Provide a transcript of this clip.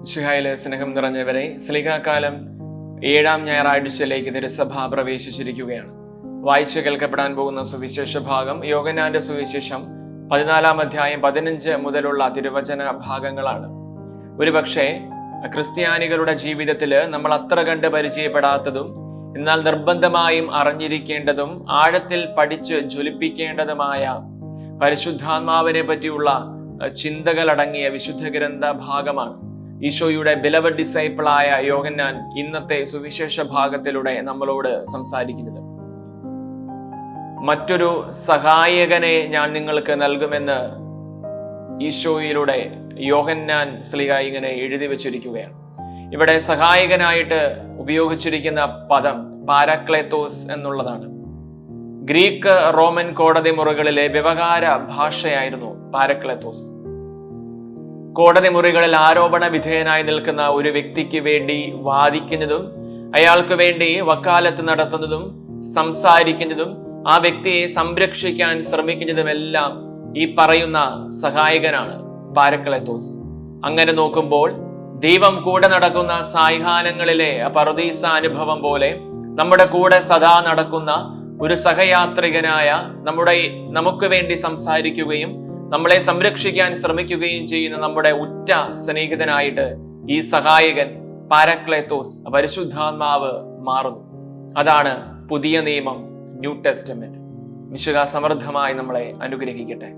മിശിഹായിലെ സ്നേഹം നിറഞ്ഞവരെ, സ്ലീഹാകാലം 7-ാം ഞായറാഴ്ചയിലേക്ക് തിരുസഭ പ്രവേശിച്ചിരിക്കുകയാണ്. വായിച്ചു കേൾക്കപ്പെടാൻ പോകുന്ന സുവിശേഷ ഭാഗം യോഹന്നാന്റെ സുവിശേഷം 14-ാം അധ്യായം 15 മുതലുള്ള തിരുവചന ഭാഗങ്ങളാണ്. ഒരുപക്ഷെ ക്രിസ്ത്യാനികളുടെ ജീവിതത്തിൽ നമ്മൾ അത്ര കണ്ട് പരിചയപ്പെടാത്തതും എന്നാൽ നിർബന്ധമായും അറിഞ്ഞിരിക്കേണ്ടതും ആഴത്തിൽ പഠിച്ച് ജ്വലിപ്പിക്കേണ്ടതുമായ പരിശുദ്ധാത്മാവിനെ പറ്റിയുള്ള ചിന്തകളടങ്ങിയ വിശുദ്ധ ഗ്രന്ഥ ഭാഗമാണ്. ഈശോയുടെ ബിലവഡ് ഡിസൈപ്പിളായ യോഹന്നാൻ ഇന്നത്തെ സുവിശേഷ ഭാഗത്തിലൂടെ നമ്മളോട് സംസാരിക്കുന്നത്. മറ്റൊരു സഹായകനെ ഞാൻ നിങ്ങൾക്ക് നൽകുമെന്ന് ഈശോയിലൂടെ യോഹന്നാൻ ശ്ലീഹ ഇങ്ങനെ എഴുതി വച്ചിരിക്കുകയാണ്. ഇവിടെ സഹായകനായിട്ട് ഉപയോഗിച്ചിരിക്കുന്ന പദം പാരാക്ലേത്തോസ് എന്നുള്ളതാണ്. ഗ്രീക്ക് റോമൻ കോടതി മുറികളിലെ വ്യവഹാര ഭാഷയായിരുന്നു പാരാക്ലേത്തോസ്. കോടതി മുറികളിൽ ആരോപണ വിധേയനായി നിൽക്കുന്ന ഒരു വ്യക്തിക്ക് വേണ്ടി വാദിക്കുന്നതും അയാൾക്ക് വേണ്ടി വക്കാലത്ത് നടത്തുന്നതും സംസാരിക്കുന്നതും ആ വ്യക്തിയെ സംരക്ഷിക്കാൻ ശ്രമിക്കുന്നതുമെല്ലാം ഈ പറയുന്ന സഹായകനാണ് പാരക്ലേത്തോസ്. അങ്ങനെ നോക്കുമ്പോൾ ദൈവം കൂടെ നടക്കുന്ന സായാഹ്നങ്ങളിലെ പറുദീസ അനുഭവം പോലെ നമ്മുടെ കൂടെ സദാ നടക്കുന്ന ഒരു സഹയാത്രികനായ നമുക്ക് വേണ്ടി സംസാരിക്കുകയും നമ്മളെ സംരക്ഷിക്കാൻ ശ്രമിക്കുകയും ചെയ്യുന്ന നമ്മുടെ ഉറ്റ സ്നേഹിതനായിട്ട് ഈ സഹായകൻ പാരാക്ലേത്തോസ് പരിശുദ്ധാത്മാവ് മാറുന്നു. അതാണ് പുതിയ നിയമം, ന്യൂ ടെസ്റ്റമെന്റ്. മിശിഹ സമൃദ്ധമായി നമ്മളെ അനുഗ്രഹിക്കട്ടെ.